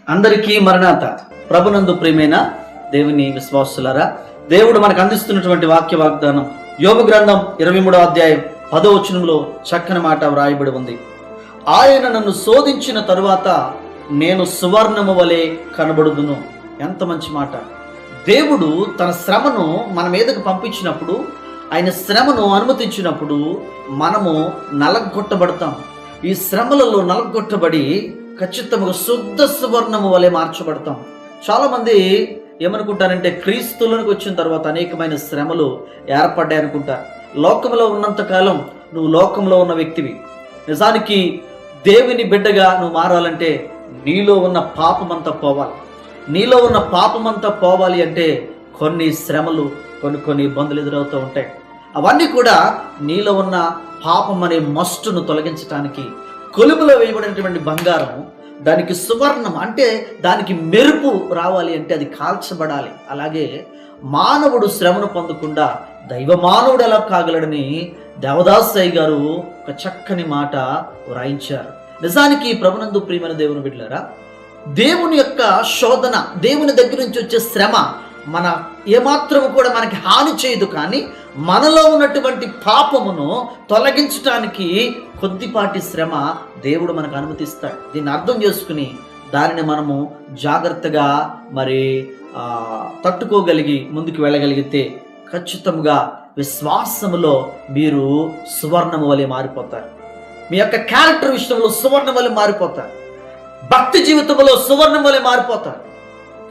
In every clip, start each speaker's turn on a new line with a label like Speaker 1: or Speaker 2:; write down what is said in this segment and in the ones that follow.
Speaker 1: అందరికీ మరణాత. ప్రభునందు ప్రియమైన దేవుని విశ్వాసులారా, దేవుడు మనకు అందిస్తున్నటువంటి వాక్య వాగ్దానం యోబు గ్రంథం 23వ అధ్యాయం 10వ వచనంలో చక్కని మాట వ్రాయబడి ఉంది. ఆయన నన్ను శోధించిన తరువాత నేను సువర్ణము వలె కనబడుదును. ఎంత మంచి మాట! దేవుడు తన శ్రమను మన మీదకు పంపించినప్పుడు, ఆయన శ్రమను అనుమతించినప్పుడు మనము నలగొట్టబడతాం. ఈ శ్రమలలో నలగొట్టబడి ఖచ్చితంగా శుద్ధ సువర్ణము వలె మార్చబడతాం. చాలామంది ఏమనుకుంటారంటే, క్రీస్తులోనికి వచ్చిన తర్వాత అనేకమైన శ్రమలు ఏర్పడ్డాయి అనుకుంటారు. లోకంలో ఉన్నంతకాలం నువ్వు లోకంలో ఉన్న వ్యక్తివి. నిజానికి దేవుని బిడ్డగా నువ్వు మారాలంటే నీలో ఉన్న పాపమంతా పోవాలి. నీలో ఉన్న పాపమంతా పోవాలి అంటే కొన్ని శ్రమలు, కొన్ని ఇబ్బందులు ఎదురవుతూ ఉంటాయి. అవన్నీ కూడా నీలో ఉన్న పాపం అనే మస్టును తొలగించడానికి, కొలుములో వేయబడినటువంటి బంగారం, దానికి సువర్ణం అంటే దానికి మెరుపు రావాలి అంటే అది కాల్చబడాలి. అలాగే మానవుడు శ్రమను పొందకుండా దైవ మానవుడు ఎలా కాగలడని దేవదాసయ్య గారు ఒక చక్కని మాట వ్రాయించారు. నిజానికి ప్రభునందు ప్రియమైన దేవుని బిడ్డలారా, దేవుని యొక్క శోధన, దేవుని దగ్గర నుంచి వచ్చే శ్రమ మన ఏమాత్రము కూడా మనకి హాని చేయదు. కానీ మనలో ఉన్నటువంటి పాపమును తొలగించడానికి కొద్దిపాటి శ్రమ దేవుడు మనకు అనుమతిస్తాడు. దీన్ని అర్థం చేసుకుని దానిని మనము జాగ్రత్తగా తట్టుకోగలిగి ముందుకు వెళ్ళగలిగితే ఖచ్చితంగా విశ్వాసములో మీరు సువర్ణము వలె మారిపోతారు. మీ యొక్క క్యారెక్టర్ విషయంలో సువర్ణం వలె మారిపోతారు. భక్తి జీవితంలో సువర్ణం వలె మారిపోతారు.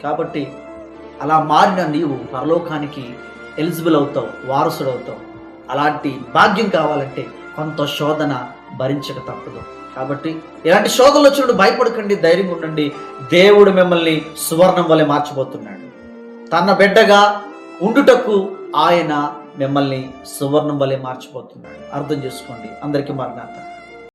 Speaker 1: కాబట్టి అలా మారిన నీవు పరలోకానికి ఎలిజిబుల్ అవుతావు, వారసుడు అవుతావు. అలాంటి భాగ్యం కావాలంటే కొంత శోధన భరించక తప్పదు. కాబట్టి ఇలాంటి శోధనలు వచ్చినప్పుడు భయపడకండి, ధైర్యంగా ఉండండి. దేవుడు మిమ్మల్ని సువర్ణం వలె మార్చబోతున్నాడు. తన బిడ్డగా ఉండుటకు ఆయన మిమ్మల్ని సువర్ణం వలె మార్చబోతున్నాడు. అర్థం చేసుకోండి. అందరికీ మరణాత.